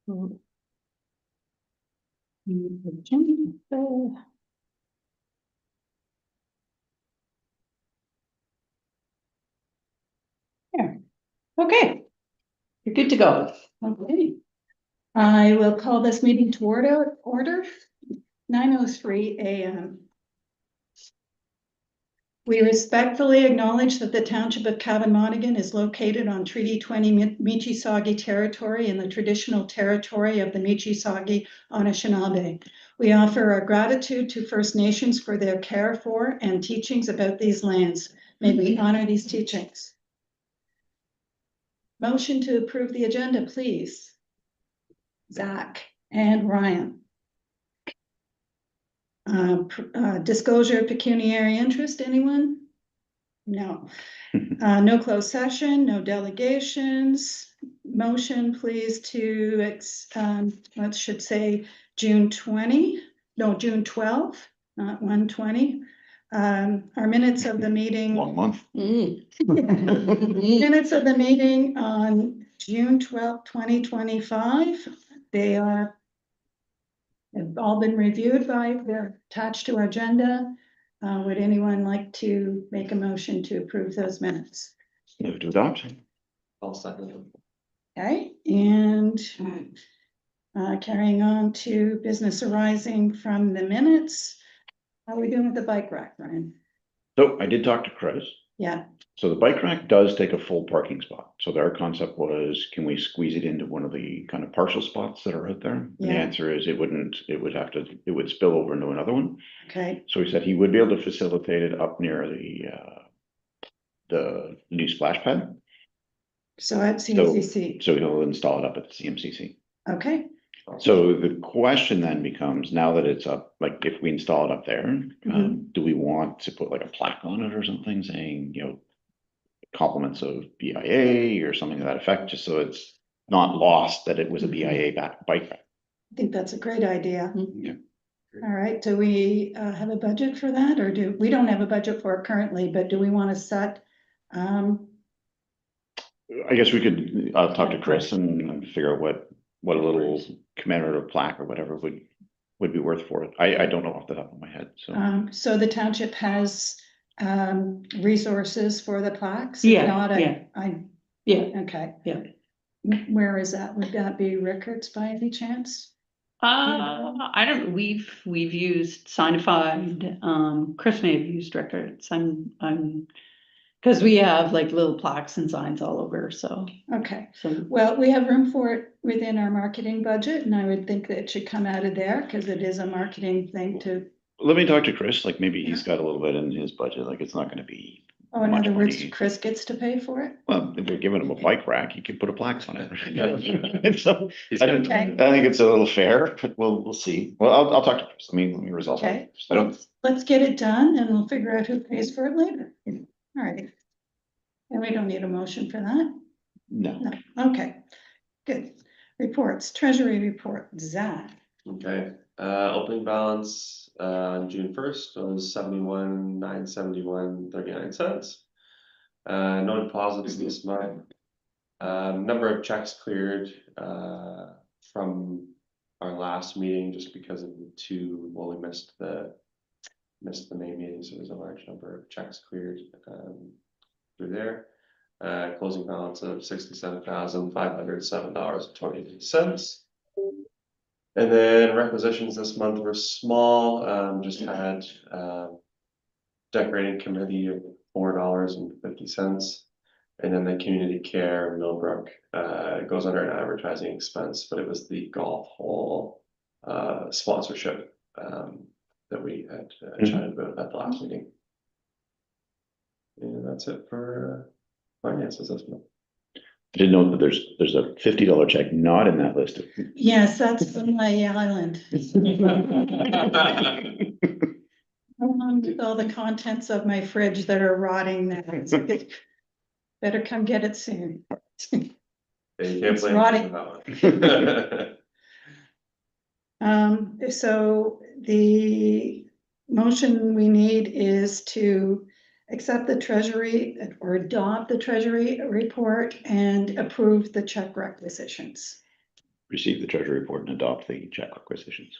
Yeah. Okay, you're good to go. Okay. I will call this meeting to order 9:03 a.m. We respectfully acknowledge that the Township of Cavan-Monaghan is located on Treaty 20 Michisagi territory in the traditional territory of the Michisagi Anishinaabe. We offer our gratitude to First Nations for their care for and teachings about these lands. May we honor these teachings. Motion to approve the agenda, please. Zach and Ryan. Disclosure of pecuniary interest, anyone? No. No closed session, no delegations. Motion, please, to, let's should say June 12, not 1/20. Our minutes of the meeting. Long month. Minutes of the meeting on June 12, 2025. They have all been reviewed they're attached to our agenda. Would anyone like to make a motion to approve those minutes? Move to adopt. I'll second. Okay, and carrying on to business arising from the minutes. How are we doing with the bike rack, Ryan? So I did talk to Chris. Yeah. So the bike rack does take a full parking spot. So their concept was, can we squeeze it into one of the kind of partial spots that are out there? And the Yeah. answer is it would spill over into another one. Okay. So he said he would be able to facilitate it up near the new splash pad. So at CMCC. So he'll install it up at the CMCC. Okay. So the question then becomes, now that it's up, like if we install it up there, do we want to put like a plaque on it or something saying, compliments of BIA or something to that effect, just so it's not lost that it was a BIA bike rack? I think that's a great idea. Yeah. All right, do we have a budget for that, or we don't have a budget for it currently, but do we want to set? I guess we could, I'll talk to Chris and figure out what a little commemorative plaque or whatever would be worth for it. I don't know off the top of my head, so. So the township has resources for the plaques? Yeah, Okay. Yeah. Where is that? Would that be Rickards by any chance? I don't, we've used Signified, Chris may have used records, because we have like little plaques and signs all over, so. Okay, well, we have room for it within our marketing budget, and I would think that it should come out of there, because it is a marketing thing to. Let me talk to Chris, like maybe he's got a little bit in his budget, like it's not gonna be. Oh, in much other words, money. Chris gets to pay for it? Well, if we're giving him a bike rack, you could put a plaque on it. So, He's I gonna- think it's a little fair, but we'll see. Well, I'll talk to Chris. Let me resolve Okay, that. let's get it done, and we'll figure out who pays for it later. All right. And we don't need a motion for that? No. No, okay, good. Reports, treasury report, Zach. Okay, opening balance on June 1st was 71,971.39. No deposits this month. Number of checks cleared from our last meeting just because of we missed the May meeting, so there's a large number of checks cleared through there. Closing balance of $67,507.28. And then requisitions this month were small, just had decorating committee of $4.50. And then the community care Millbrook goes under an advertising expense, but it was the golf hole sponsorship that we had chatted about at the last meeting. And that's it for finances this month. I did note that there's a $50 check not in that list. Yes, that's from my island. Along with all the contents of my fridge that are rotting there. Better come get it soon. You can't It's blame rotting. that one. So the motion we need is to accept the treasury or adopt the treasury report and approve the check requisitions. receive the treasury report and adopt the check requisitions.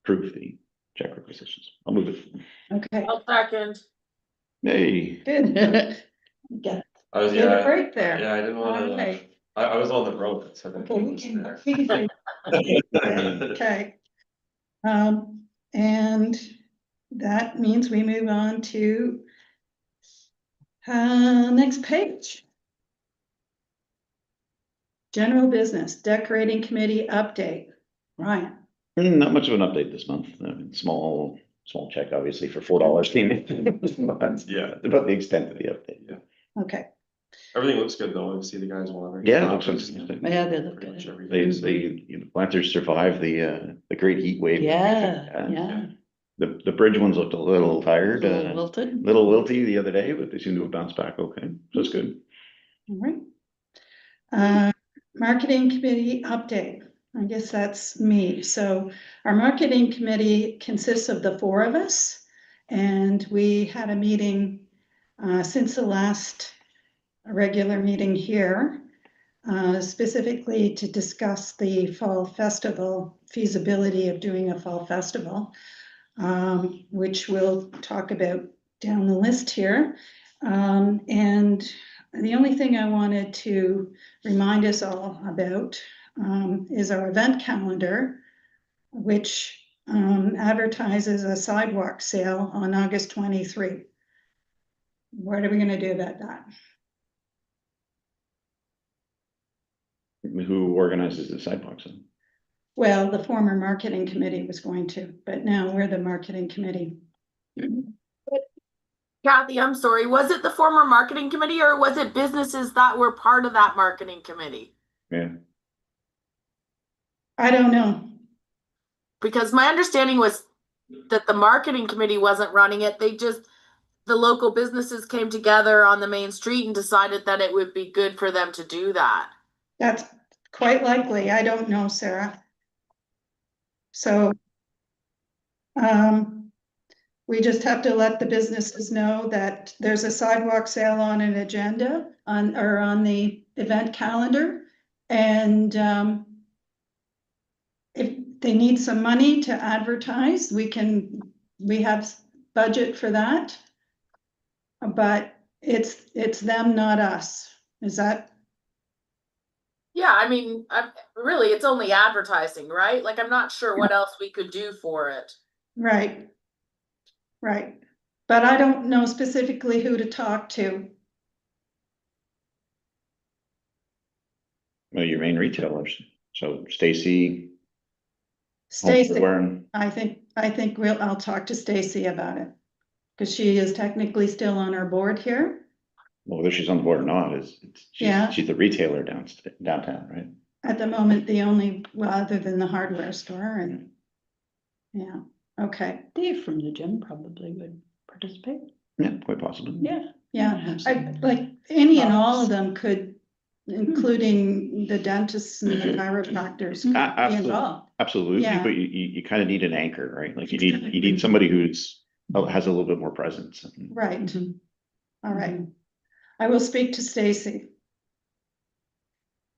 Approve the check requisitions. I'll move it. Okay, I'll second. Hey. good. Get I was, get a yeah, break there. yeah, I didn't wanna, Alright. I was on the road, so. I Okay, we was can, there. we can say, okay. And that means we move on to next page. General business, decorating committee update. Ryan, Not much of an update this month. I mean, small check, obviously, for $4 came in. But Yeah. about the extent of the update. okay, Everything looks good though, I see the guys watering. Yeah, it looks flowers, fantastic. Yeah, they look pretty much good. everything. They, you know, planters survived the great heat wave. Yeah, yeah. The bridge ones looked a little tired, A little wilted. little wilty the other day, but they seem to have bounced back okay. So that's good. all right. Marketing committee update. I guess that's me. So our marketing committee consists of the four of us. And we had a meeting since the last regular meeting here, specifically to discuss the fall festival, feasibility of doing a fall festival, which we'll talk about down the list here. And the only thing I wanted to remind us all about is our event calendar, which advertises a sidewalk sale on August 23. What are we gonna do about that? Who organizes the sidewalks? Well, the former marketing committee was going to, but now we're the marketing committee. Kathy, I'm sorry, was it the former marketing committee or was it businesses that were part of that marketing committee? Yeah. I don't know. Because my understanding was that the marketing committee wasn't running it, the local businesses came together on the main street and decided that it would be good for them to do that. That's quite likely. I don't know, Sarah. So we just have to let the businesses know that there's a sidewalk sale on an agenda or on the event calendar. And if they need some money to advertise, we have budget for that. But it's them, not us. Is that? Yeah, I mean, really, it's only advertising, right? Like, I'm not sure what else we could do for it. Right. Right. But I don't know specifically who to talk to. Well, your main retailers. So Stacy. Stacy, Warren. I think I'll talk to Stacy about it. Because she is technically still on our board here. Well, whether she's on the board or not Yeah. she's the retailer downtown, right? At the moment, well, other than the hardware store and, yeah, okay, Dave from the gym probably would participate. Yeah, quite possibly. Yeah. yeah. Like any and all of them could, including the dentists and the chiropractors, could be Absolutely. involved. Absolutely, Yeah. but you kind of need an anchor, right? Like you need somebody has a little bit more presence. Right, Mhm. all right. I will speak to Stacy.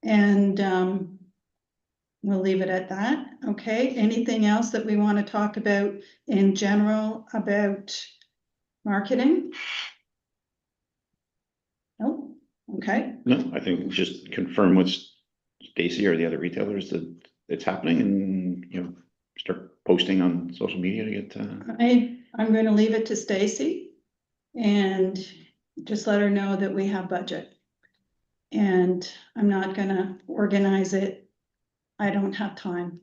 And we'll leave it at that. Okay, anything else that we want to talk about in general about marketing? No, okay, No, I think just confirm with Stacy or the other retailers that it's happening and, you know, start posting on social media to get, I'm going to leave it to Stacy and just let her know that we have budget. And I'm not gonna organize it. I don't have time.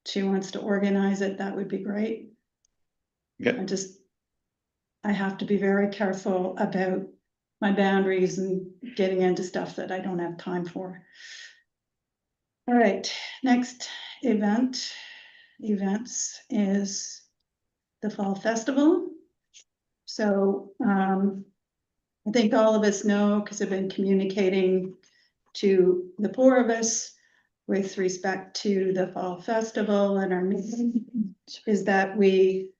She wants to organize it, that would be great. yeah, I have to be very careful about my boundaries and getting into stuff that I don't have time for. All right, next events is the Fall Festival. So I think all of us know, because I've been communicating to the four of us with respect to the Fall Festival and our meeting, is that we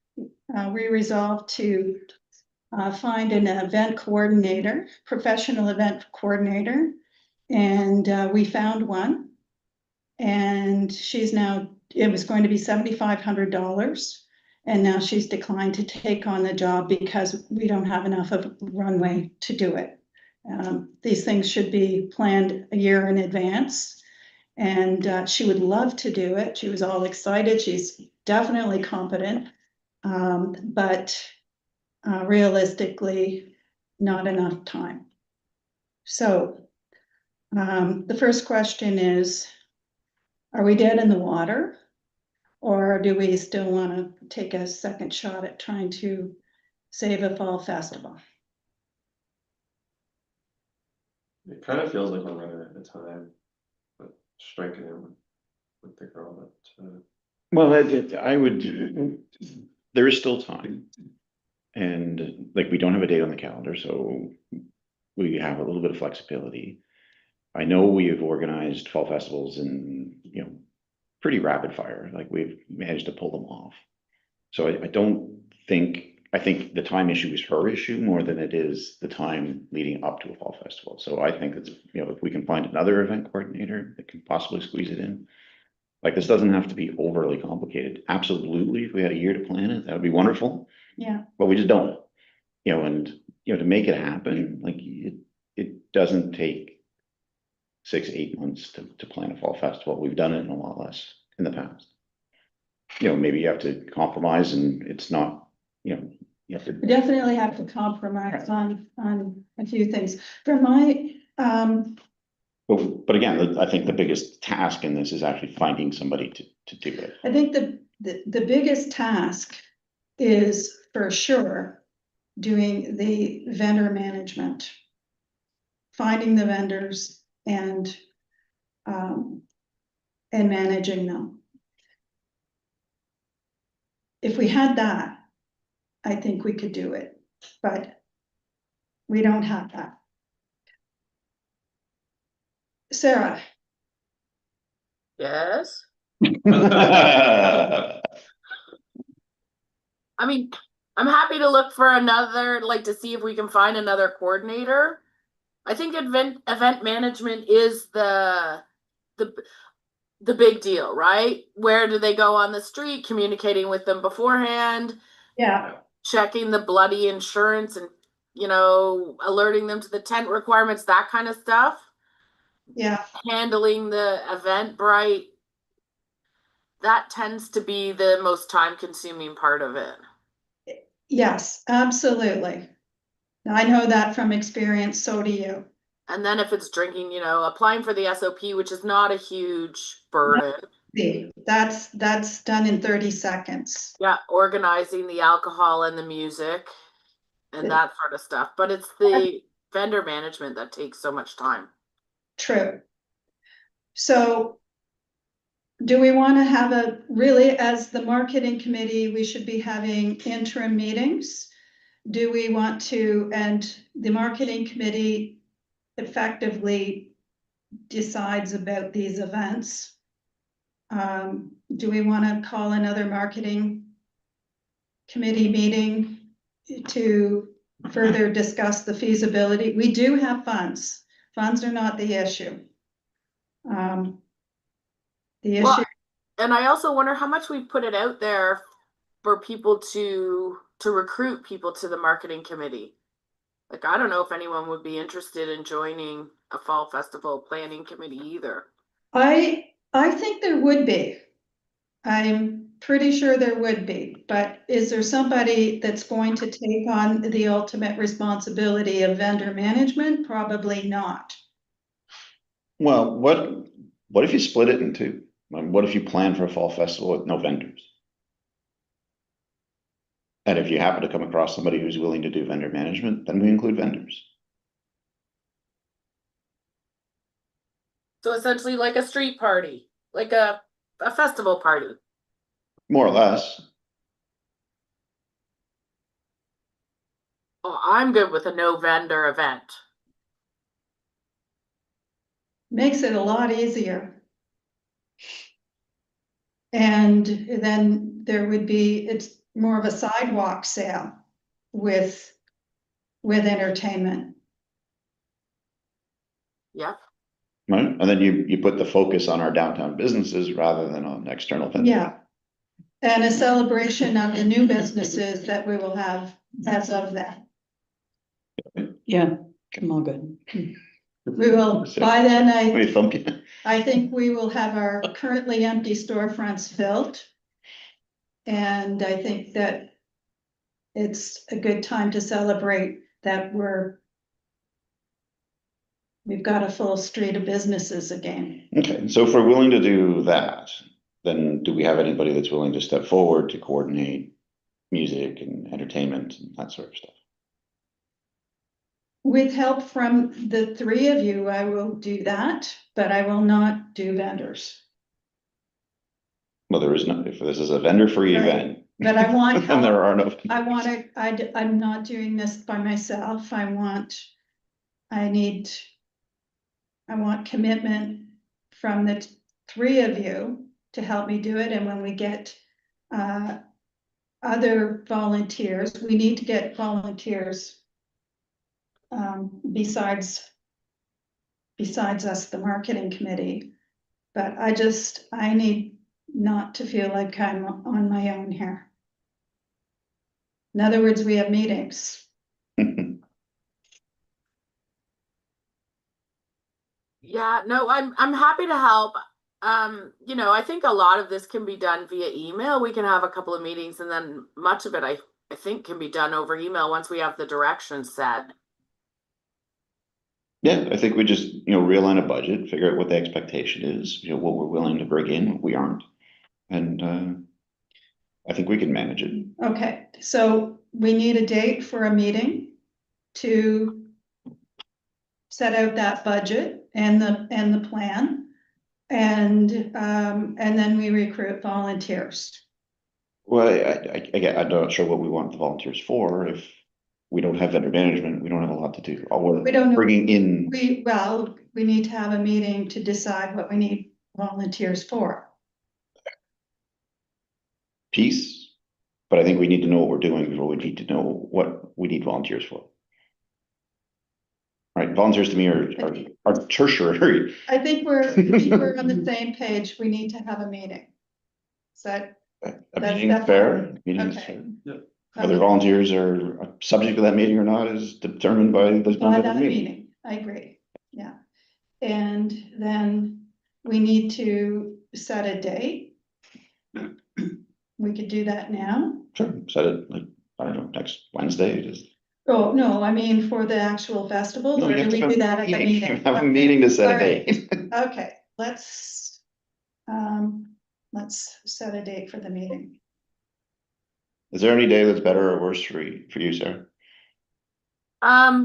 resolved to find an event coordinator, professional event coordinator, and we found one. And it was going to be $7,500. And now she's declined to take on the job because we don't have enough of a runway to do it. These things should be planned a year in advance. And she would love to do it. She was all excited. She's definitely competent. But realistically, not enough time. So the first question is, are we dead in the water? Or do we still want to take a second shot at trying to save a fall festival? It kind of feels like we're running out of time, but striking it with the girl that, Well, I would, there is still time. And like, we don't have a date on the calendar, so we have a little bit of flexibility. I know we have organized fall festivals in, pretty rapid fire, like we've managed to pull them off. So I don't think, I think the time issue is her issue more than it is the time leading up to a fall festival. So I think it's, if we can find another event coordinator that can possibly squeeze it in. Like, this doesn't have to be overly complicated. Absolutely, if we had a year to plan it, that would be wonderful. Yeah, But we just don't, and, to make it happen, like, it doesn't take 6-8 months to plan a fall festival. We've done it in a lot less in the past. Maybe you have to compromise and it's not, you have to. we definitely have to compromise on a few things. For my, But again, I think the biggest task in this is actually finding somebody to do it. I think the biggest task is for sure doing the vendor management, finding the vendors and managing them. If we had that, I think we could do it, but we don't have that. Sarah, Yes. Well, I mean, I'm happy to look for another, like to see if we can find another coordinator. I think event management is the big deal, right? Where do they go on the street, communicating with them beforehand, yeah, checking the bloody insurance and, alerting them to the tent requirements, that kind of stuff. yeah, Handling the Eventbrite, that tends to be the most time consuming part of it. yes, absolutely. I know that from experience, so do you. And then if it's drinking, applying for the SOP, which is not a huge burden. That's done in 30 seconds. Yeah, organizing the alcohol and the music and that sort of stuff. But it's the vendor management that takes so much time. True. So do we want to have as the marketing committee, we should be having interim meetings? Do we want to, and the marketing committee effectively decides about these events? Do we want to call another marketing committee meeting to further discuss the feasibility? We do have funds. Funds are not the issue. The issue. Well, and I also wonder how much we put it out there for people to recruit people to the marketing committee. Like, I don't know if anyone would be interested in joining a fall festival planning committee either. I think there would be. I'm pretty sure there would be, but is there somebody that's going to take on the ultimate responsibility of vendor management? Probably not. what if you split it in two? What if you plan for a fall festival with no vendors? And if you happen to come across somebody who's willing to do vendor management, then we include vendors. So essentially like a street party, like a festival party. More or less. Oh, I'm good with a no vendor event. Makes it a lot easier. And then it's more of a sidewalk sale with entertainment. Yeah. right? And then you put the focus on our downtown businesses rather than on external vendors. Yeah. And a celebration of the new businesses that we will have as of that. Yeah, I'm all good. We will, by then, What do you think? I think we will have our currently empty storefronts filled. And I think that it's a good time to celebrate that we've got a full street of businesses again. Okay, so if we're willing to do that, then do we have anybody that's willing to step forward to coordinate music and entertainment and that sort of stuff? With help from the three of you, I will do that, but I will not do vendors. Well, there is no, if this is a vendor-free Right. event. But I want then there help. are no. I want to, I'm not doing this by myself. I want commitment from the three of you to help me do it. And when we get other volunteers, we need to get volunteers besides us, the marketing committee. But I need not to feel like I'm on my own here. In other words, we have meetings. Yeah, no, I'm happy to help. You know, I think a lot of this can be done via email. We can have a couple of meetings and then much of it I think can be done over email once we have the direction set. Yeah, I think we just, realign a budget, figure out what the expectation is, what we're willing to bring in, what we aren't. And I think we can manage it. Okay, so we need a date for a meeting to set out that budget and the plan. And then we recruit volunteers. Well, again, I'm not sure what we want the volunteers for. If we don't have vendor management, we don't have a lot to do. All We don't we're know. bringing in. We need to have a meeting to decide what we need volunteers for. Piece, but I think we need to know what we're doing before we need to know what we need volunteers for. Right, volunteers to me are tertiary. I think we're on the same page. We need to have a meeting. Is that? A That's meeting definitely- fair, meeting is Okay. fair. Whether volunteers are subject to that meeting or not is determined by the By content of that the meeting. meeting, I agree, yeah. And then we need to set a date. We could do that now. Sure, set it like, I don't know, next Wednesday. Just. Oh, no, I mean for the actual festival, No, or you do have we to do that at the meeting? Have a Okay. meeting to set a All right. date. Okay, let's set a date for the meeting. Is there any day that's better or worse for you, Sarah?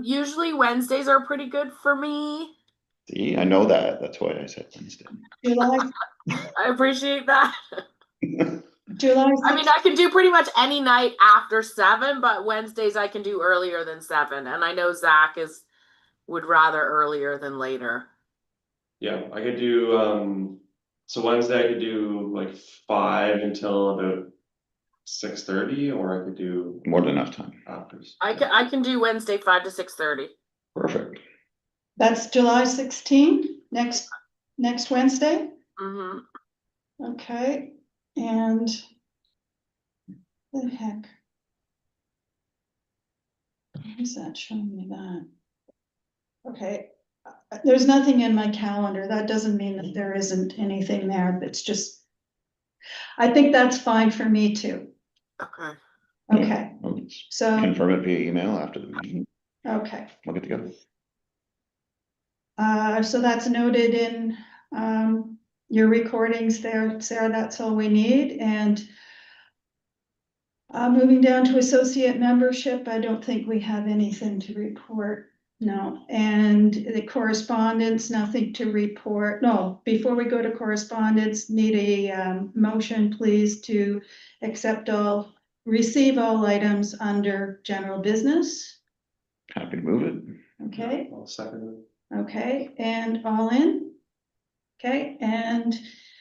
Usually Wednesdays are pretty good for me. See, I know that. That's why I said Wednesday. July, I appreciate that. July. I mean, I can do pretty much any night after 7, but Wednesdays I can do earlier than 7. And I know Zach would rather earlier than later. Yeah, I could do, so Wednesday I could do like 5 until about 6:30, or I could do More than enough time. after. I can do Wednesday 5 to 6:30. Perfect. That's July 16th, next Wednesday. Mm-hmm. Okay, and the heck? Why is that showing me that? Okay, there's nothing in my calendar. That doesn't mean that there isn't anything there. It's just, I think that's fine for me too. Okay. Okay, Well, let's so, confirm it via email after the meeting. okay. We'll get together. So that's noted in your recordings there, Sarah. That's all we need. And moving down to associate membership, I don't think we have anything to report. No, and the correspondence, nothing to report. No, before we go to correspondence, need a motion, please, to receive all items under general business. Happy to move it. Okay. I'll second Okay, and all in? Okay, and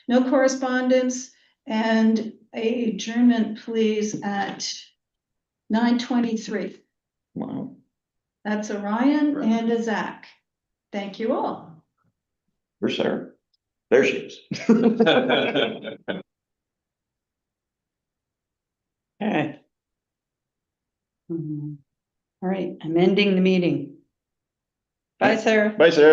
no correspondence and a adjournment, please, at 9:23. Wow. That's a Ryan and a Zach. Thank you all. Where's Sarah? There she is. Okay. All right, I'm ending the meeting. Bye, Sarah. Bye, Sarah.